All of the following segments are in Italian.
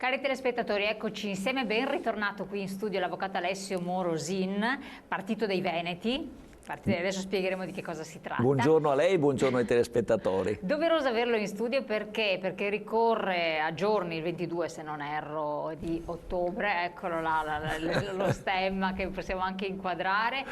Cari telespettatori, eccoci insieme, ben ritornato qui in studio l'avvocato Alessio Morosin, Partito dei Veneti. Adesso spiegheremo di che cosa si tratta. Buongiorno a lei, buongiorno ai telespettatori. Doveroso averlo in studio perché ricorre a giorni, il 22 se non erro di ottobre, eccolo là, lo stemma che possiamo anche inquadrare,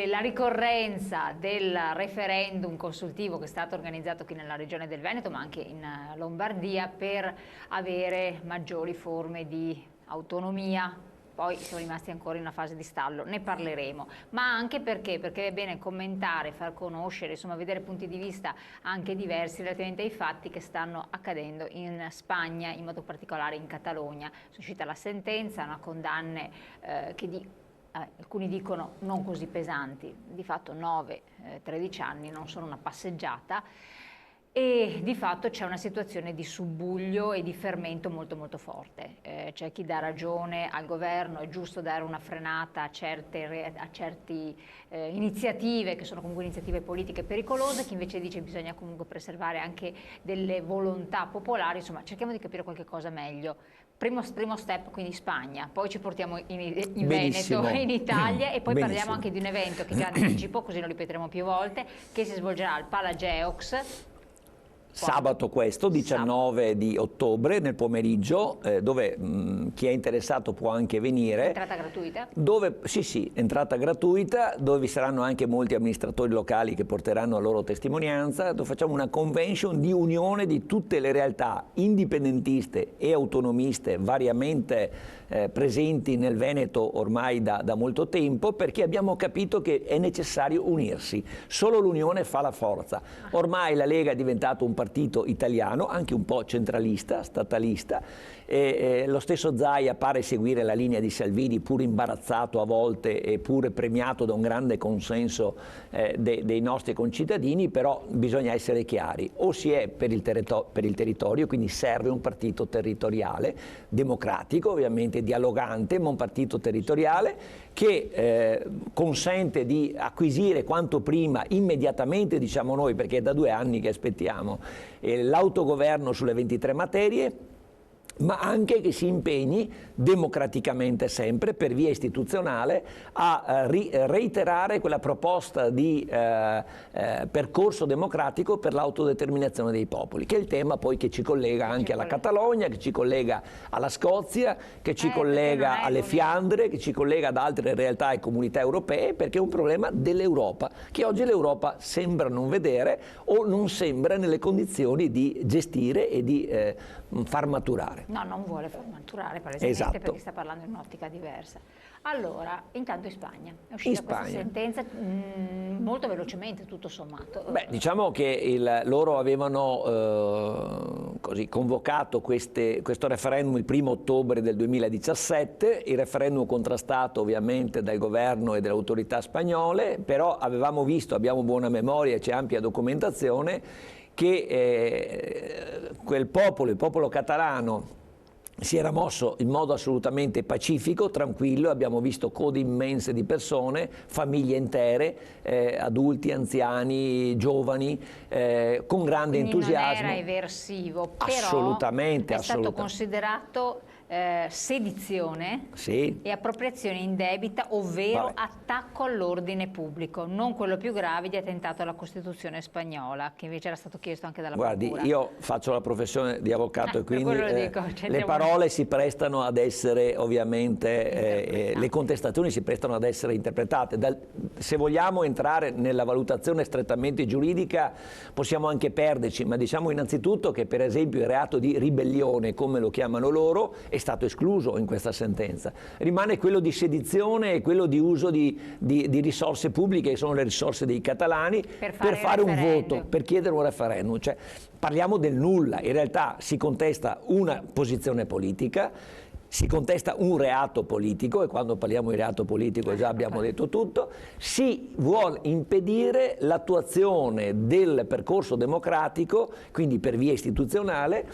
la ricorrenza del referendum consultivo che è stato organizzato qui nella regione del Veneto ma anche in Lombardia per avere maggiori forme di autonomia. Poi siamo rimasti ancora in una fase di stallo, ne parleremo, ma anche perché è bene commentare, far conoscere, insomma vedere punti di vista anche diversi relativamente ai fatti che stanno accadendo in Spagna, in modo particolare in Catalogna. È uscita la sentenza, una condanne che alcuni dicono non così pesanti, di fatto 9-13 anni non sono una passeggiata. E di fatto c'è una situazione di subbuglio e di fermento molto molto forte. C'è chi dà ragione al governo, è giusto dare una frenata a certe iniziative che sono comunque iniziative politiche pericolose, chi invece dice che bisogna comunque preservare anche delle volontà popolari. Insomma, cerchiamo di capire qualche cosa meglio. Primo step, quindi Spagna, poi ci portiamo in Veneto, in Italia, e poi parliamo anche di un evento che già anticipo, così lo ripeteremo più volte, che si svolgerà al Palageox. Sabato questo, 19 di ottobre, nel pomeriggio, dove chi è interessato può anche venire. Entrata gratuita? Sì, entrata gratuita, dove vi saranno anche molti amministratori locali che porteranno la loro testimonianza, dove facciamo una convention di unione di tutte le realtà indipendentiste e autonomiste variamente presenti nel Veneto ormai da molto tempo, perché abbiamo capito che è necessario unirsi. Solo l'unione fa la forza. Ormai la Lega è diventato un partito italiano, anche un po' centralista, statalista, lo stesso Zaia pare seguire la linea di Salvini, pur imbarazzato a volte e pure premiato da un grande consenso dei nostri concittadini, però bisogna essere chiari: o si è per il territorio, quindi serve un partito territoriale, democratico ovviamente, dialogante, ma un partito territoriale che consente di acquisire quanto prima, immediatamente diciamo noi, perché è da 2 anni che aspettiamo, l'autogoverno sulle 23 materie, ma anche che si impegni democraticamente sempre per via istituzionale a reiterare quella proposta di percorso democratico per l'autodeterminazione dei popoli, che è il tema poi che ci collega anche alla Catalogna, che ci collega alla Scozia, che ci collega alle Fiandre, che ci collega ad altre realtà e comunità europee, perché è un problema dell'Europa, che oggi l'Europa sembra non vedere o non sembra nelle condizioni di gestire e di far maturare. No, non vuole far maturare palesemente, perché sta parlando in un'ottica diversa. Allora, intanto in Spagna è uscita questa sentenza molto velocemente, tutto sommato. Beh, diciamo che loro avevano convocato questo referendum il 1° ottobre del 2017, il referendum contrastato ovviamente dal governo e dalle autorità spagnole, però abbiamo buona memoria e c'è ampia documentazione che il popolo catalano si era mosso in modo assolutamente pacifico, tranquillo. Abbiamo visto code immense di persone, famiglie intere, adulti, anziani, giovani, con grande entusiasmo. Non era eversivo, però assolutamente, è stato considerato sedizione e appropriazione indebita, ovvero attacco all'ordine pubblico, non quello più grave di attentato alla Costituzione spagnola, che invece era stato chiesto anche dalla Procura. Guardi, io faccio la professione di avvocato e quindi le parole si prestano ad essere ovviamente, le contestazioni si prestano ad essere interpretate. Se vogliamo entrare nella valutazione strettamente giuridica possiamo anche perderci, ma diciamo innanzitutto che per esempio il reato di ribellione, come lo chiamano loro, è stato escluso in questa sentenza. Rimane quello di sedizione e quello di uso di risorse pubbliche, che sono le risorse dei catalani, per fare un voto, per chiedere un referendum. Cioè, parliamo del nulla. In realtà si contesta una posizione politica, si contesta un reato politico, e quando parliamo di reato politico già abbiamo detto tutto. Si vuole impedire l'attuazione del percorso democratico, quindi per via istituzionale,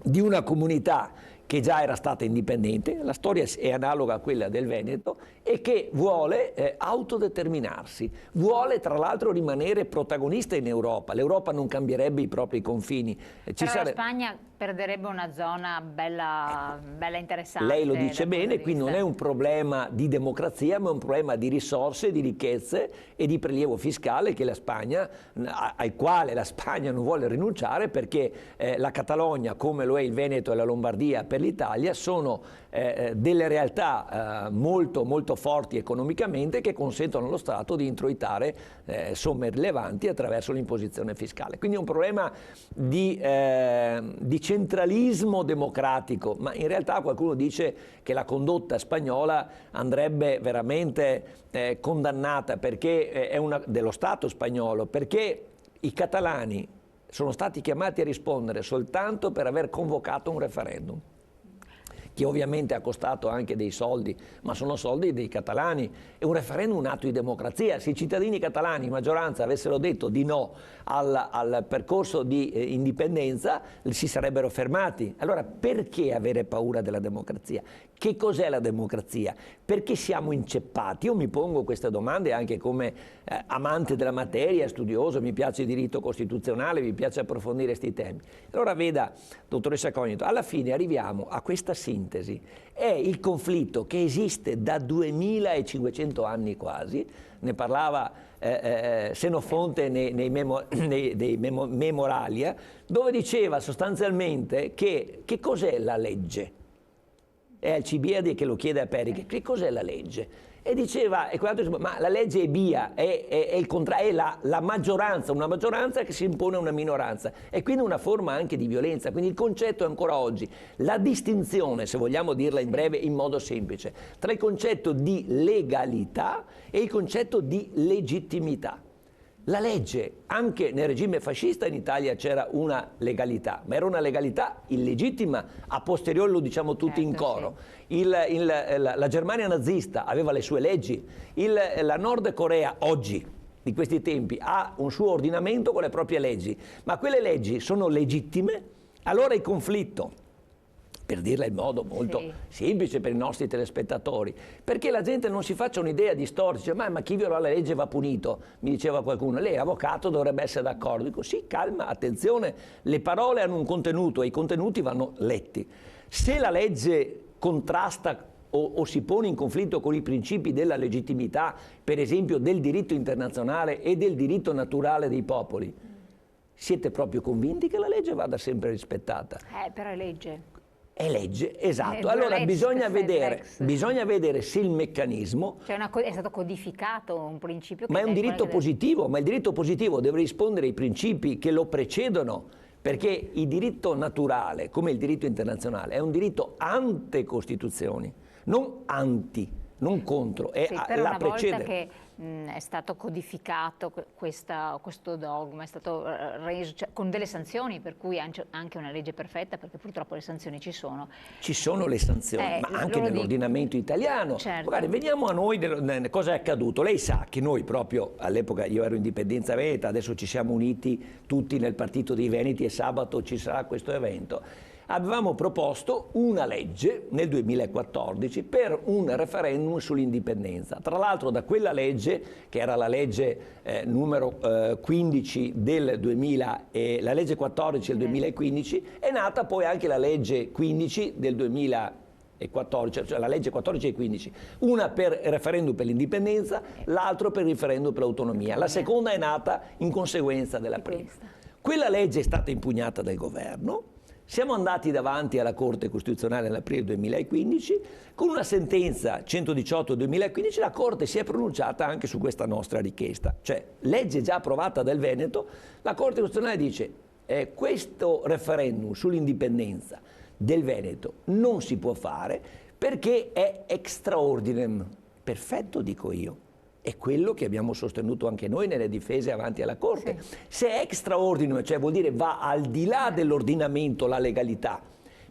di una comunità che già era stata indipendente. La storia è analoga a quella del Veneto e che vuole autodeterminarsi, vuole tra l'altro rimanere protagonista in Europa. L'Europa non cambierebbe i propri confini. Però la Spagna perderebbe una zona bella interessante. Lei lo dice bene, qui non è un problema di democrazia, ma è un problema di risorse, di ricchezze e di prelievo fiscale che la Spagna, al quale la Spagna non vuole rinunciare, perché la Catalogna, come lo è il Veneto e la Lombardia per l'Italia, sono delle realtà molto forti economicamente, che consentono allo Stato di introitare somme rilevanti attraverso l'imposizione fiscale. Quindi è un problema di centralismo democratico, ma in realtà qualcuno dice che la condotta spagnola andrebbe veramente condannata, perché dello Stato spagnolo, perché i catalani sono stati chiamati a rispondere soltanto per aver convocato un referendum, che ovviamente ha costato anche dei soldi, ma sono soldi dei catalani. È un referendum un atto di democrazia. Se i cittadini catalani in maggioranza avessero detto di no al percorso di indipendenza, si sarebbero fermati. Allora perché avere paura della democrazia? Che cos'è la democrazia? Perché siamo inceppati? Io mi pongo queste domande anche come amante della materia, studioso, mi piace il diritto costituzionale, mi piace approfondire questi temi. Allora veda, dottoressa Cognito, alla fine arriviamo a questa sintesi. È il conflitto che esiste da 2500 anni quasi, ne parlava Senofonte nei Memoralia, dove diceva sostanzialmente che cos'è la legge? È Alcibiade che lo chiede a Pericle, che cos'è la legge? E diceva, ma la legge è bia, è la maggioranza, una maggioranza che si impone a una minoranza, e quindi una forma anche di violenza. Quindi il concetto è ancora oggi, la distinzione, se vogliamo dirla in breve, in modo semplice, tra il concetto di legalità e il concetto di legittimità. La legge, anche nel regime fascista in Italia c'era una legalità, ma era una legalità illegittima, a posteriori lo diciamo tutti in coro. Sì. La Germania nazista aveva le sue leggi, la Nord Corea oggi, di questi tempi, ha un suo ordinamento con le proprie leggi, ma quelle leggi sono legittime, allora il conflitto, per dirla in modo molto semplice per i nostri telespettatori, perché la gente non si faccia un'idea distorta, dice, ma chi viola la legge va punito, mi diceva qualcuno, lei avvocato dovrebbe essere d'accordo. Dico sì, calma, attenzione, le parole hanno un contenuto e i contenuti vanno letti. Se la legge contrasta o si pone in conflitto con i principi della legittimità, per esempio del diritto internazionale e del diritto naturale dei popoli, siete proprio convinti che la legge vada sempre rispettata? Però è legge. È legge, esatto. Allora bisogna vedere se il meccanismo... Cioè è stato codificato un principio che... Ma è un diritto positivo, ma il diritto positivo deve rispondere ai principi che lo precedono, perché il diritto naturale, come il diritto internazionale, è un diritto ante Costituzioni, non anti, non contro, è la precede. Volta che è stato codificato questo dogma, è stato reso con delle sanzioni, per cui anche una legge perfetta, perché purtroppo le sanzioni ci sono. Ci sono le sanzioni, ma anche nell'ordinamento italiano. Certo. Guarda, veniamo a noi, cosa è accaduto. Lei sa che noi proprio, all'epoca io ero Indipendenza Veneta, adesso ci siamo uniti tutti nel Partito dei Veneti e sabato ci sarà questo evento. Avevamo proposto una legge nel 2014 per un referendum sull'indipendenza. Tra l'altro da quella legge, che era la legge numero 15 del 2000 e la legge 14 del 2015, è nata poi anche la legge 15 del 2014, cioè la legge 14 e 15, una per il referendum per l'indipendenza, l'altro per il referendum per l'autonomia. La seconda è nata in conseguenza della prima. Quella legge è stata impugnata dal governo. Siamo andati davanti alla Corte Costituzionale nell'aprile 2015, con una sentenza 118-2015 la Corte si è pronunciata anche su questa nostra richiesta, cioè legge già approvata dal Veneto, la Corte Costituzionale dice questo referendum sull'indipendenza del Veneto non si può fare perché è extra ordinem. Perfetto, dico io. È quello che abbiamo sostenuto anche noi nelle difese avanti alla Corte. Sì. Se è extraordine, cioè vuol dire va al di là dell'ordinamento la legalità,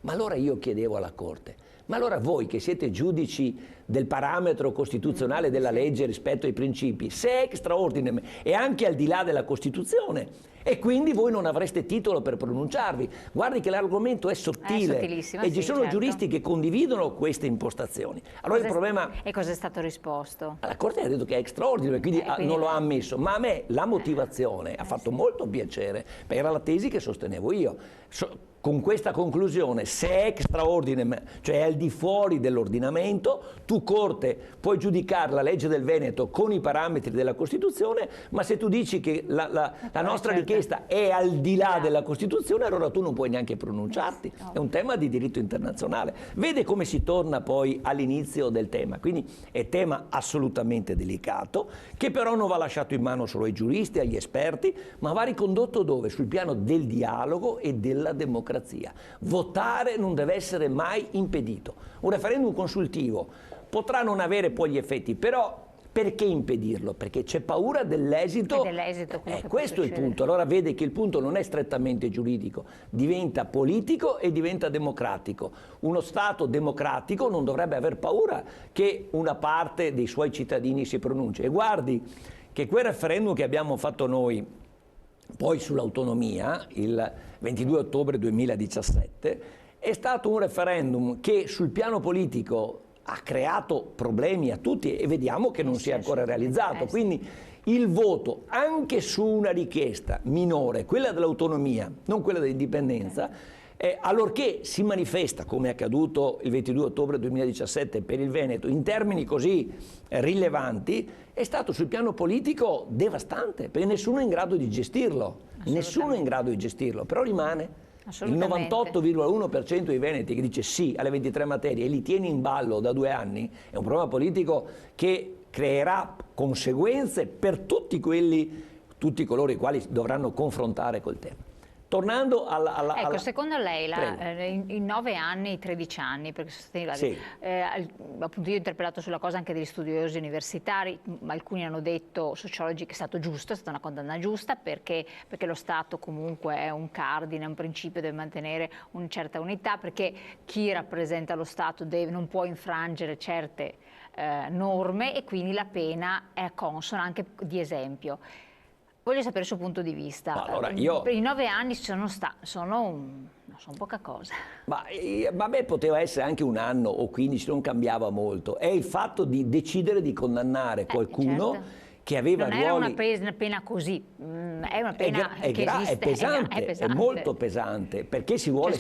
ma allora io chiedevo alla Corte, Ma allora voi che siete giudici del parametro costituzionale della legge rispetto ai principi, se è extra ordinem e anche al di là della Costituzione, e quindi voi non avreste titolo per pronunciarvi. Guardi che l'argomento è sottile e ci sono giuristi che condividono queste impostazioni. Allora il problema... E cosa è stato risposto? La Corte ha detto che è extra ordinem, quindi non lo ha ammesso, ma a me la motivazione ha fatto molto piacere, perché era la tesi che sostenevo io. Con questa conclusione, se è extra ordinem, cioè è al di fuori dell'ordinamento, tu Corte puoi giudicare la legge del Veneto con i parametri della Costituzione, ma se tu dici che la nostra richiesta è al di là della Costituzione, allora tu non puoi neanche pronunciarti. È un tema di diritto internazionale. Vede come si torna poi all'inizio del tema. Quindi è tema assolutamente delicato, che però non va lasciato in mano solo ai giuristi, agli esperti, ma va ricondotto dove? Sul piano del dialogo e della democrazia. Votare non deve essere mai impedito. Un referendum consultivo potrà non avere poi gli effetti, però perché impedirlo? Perché c'è paura dell'esito. Questo è il punto. Allora vede che il punto non è strettamente giuridico, diventa politico e diventa democratico. Uno Stato democratico non dovrebbe aver paura che una parte dei suoi cittadini si pronunci. E guardi che quel referendum che abbiamo fatto noi poi sull'autonomia, il 22 ottobre 2017, è stato un referendum che sul piano politico ha creato problemi a tutti e vediamo che non si è ancora realizzato. Quindi il voto anche su una richiesta minore, quella dell'autonomia, non quella dell'indipendenza, allorché si manifesta, come è accaduto il 22 ottobre 2017 per il Veneto, in termini così rilevanti, è stato sul piano politico devastante, perché nessuno è in grado di gestirlo, nessuno è in grado di gestirlo, però rimane. Il 98,1% dei veneti che dice sì alle 23 materie e li tiene in ballo da 2 anni, è un problema politico che creerà conseguenze per tutti coloro i quali dovranno confrontare col tema. Tornando ecco, secondo lei in 9 anni, 13 anni, perché sosteneva appunto io ho interpellato sulla cosa anche degli studiosi universitari, alcuni hanno detto, sociologi, che è stato giusto, è stata una condanna giusta perché lo Stato comunque è un cardine, è un principio, deve mantenere una certa unità, perché chi rappresenta lo Stato non può infrangere certe norme e quindi la pena è consona anche di esempio. Voglio sapere il suo punto di vista. Allora, I 9 anni sono poca cosa. Ma a me poteva essere anche 1 anno o 15, non cambiava molto. È il fatto di decidere di condannare qualcuno che aveva ruoli... Non è una pena così, è una pena che esiste. È pesante, è molto pesante, perché si vuole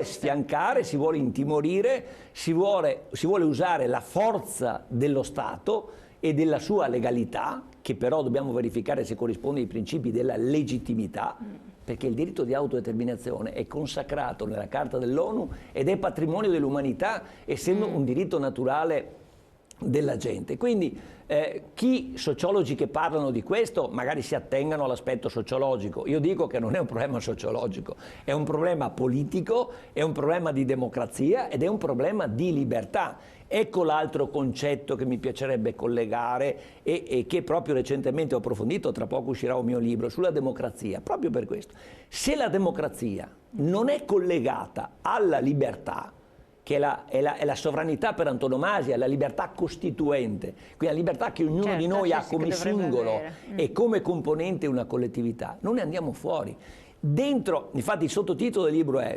sfiancare, si vuole intimorire, si vuole usare la forza dello Stato e della sua legalità, che però dobbiamo verificare se corrisponde ai principi della legittimità, perché il diritto di autodeterminazione è consacrato nella Carta dell'ONU ed è patrimonio dell'umanità, essendo un diritto naturale della gente. Quindi sociologi che parlano di questo magari si attengano all'aspetto sociologico. Io dico che non è un problema sociologico, è un problema politico, è un problema di democrazia ed è un problema di libertà. Ecco l'altro concetto che mi piacerebbe collegare e che proprio recentemente ho approfondito, tra poco uscirà un mio libro sulla democrazia, proprio per questo. Se la democrazia non è collegata alla libertà, che è la sovranità per antonomasia, la libertà costituente, quindi la libertà che ognuno di noi ha come singolo e come componente una collettività, non ne andiamo fuori. Dentro, infatti il sottotitolo del libro è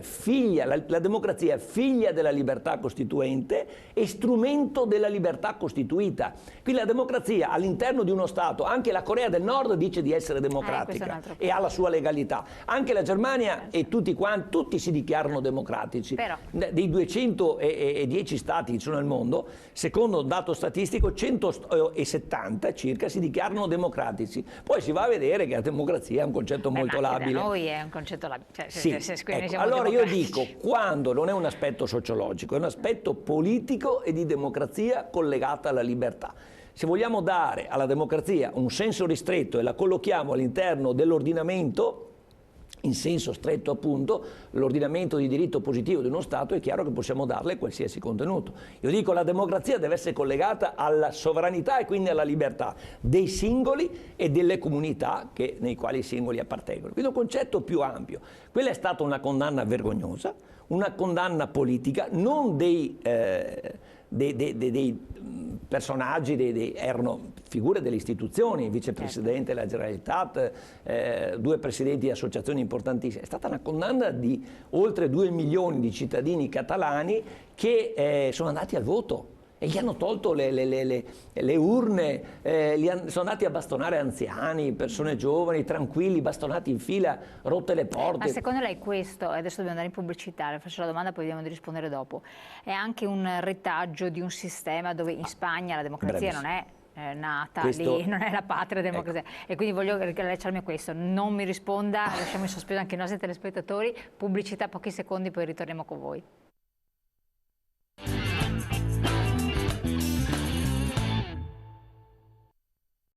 la democrazia è figlia della libertà costituente e strumento della libertà costituita. Quindi la democrazia all'interno di uno Stato, anche la Corea del Nord dice di essere democratica e ha la sua legalità. Anche la Germania e tutti si dichiarano democratici. Però, dei 210 Stati che ci sono nel mondo, secondo un dato statistico, 170 circa si dichiarano democratici. Poi si va a vedere che la democrazia è un concetto molto labile. È un concetto allora io dico, quando non è un aspetto sociologico, è un aspetto politico e di democrazia collegata alla libertà. Se vogliamo dare alla democrazia un senso ristretto e la collochiamo all'interno dell'ordinamento, in senso stretto appunto, l'ordinamento di diritto positivo di uno Stato, è chiaro che possiamo darle qualsiasi contenuto. Io dico la democrazia deve essere collegata alla sovranità e quindi alla libertà dei singoli e delle comunità nei quali i singoli appartengono. Quindi un concetto più ampio. Quella è stata una condanna vergognosa, una condanna politica, non dei personaggi, erano figure delle istituzioni, il vicepresidente della Generalitat, 2 presidenti di associazioni importantissime. È stata una condanna di oltre 2 milioni di cittadini catalani che sono andati al voto e gli hanno tolto le urne, sono andati a bastonare anziani, persone giovani, tranquilli, bastonati in fila, rotte le porte. Ma secondo lei questo, adesso dobbiamo andare in pubblicità, le faccio la domanda poi vediamo di rispondere dopo, è anche un retaggio di un sistema dove in Spagna la democrazia non è nata lì, non è la patria democrazia, ecco. E quindi voglio lasciarmi questo, non mi risponda, lasciamo in sospeso anche i nostri telespettatori, pubblicità pochi secondi, poi ritorniamo con voi.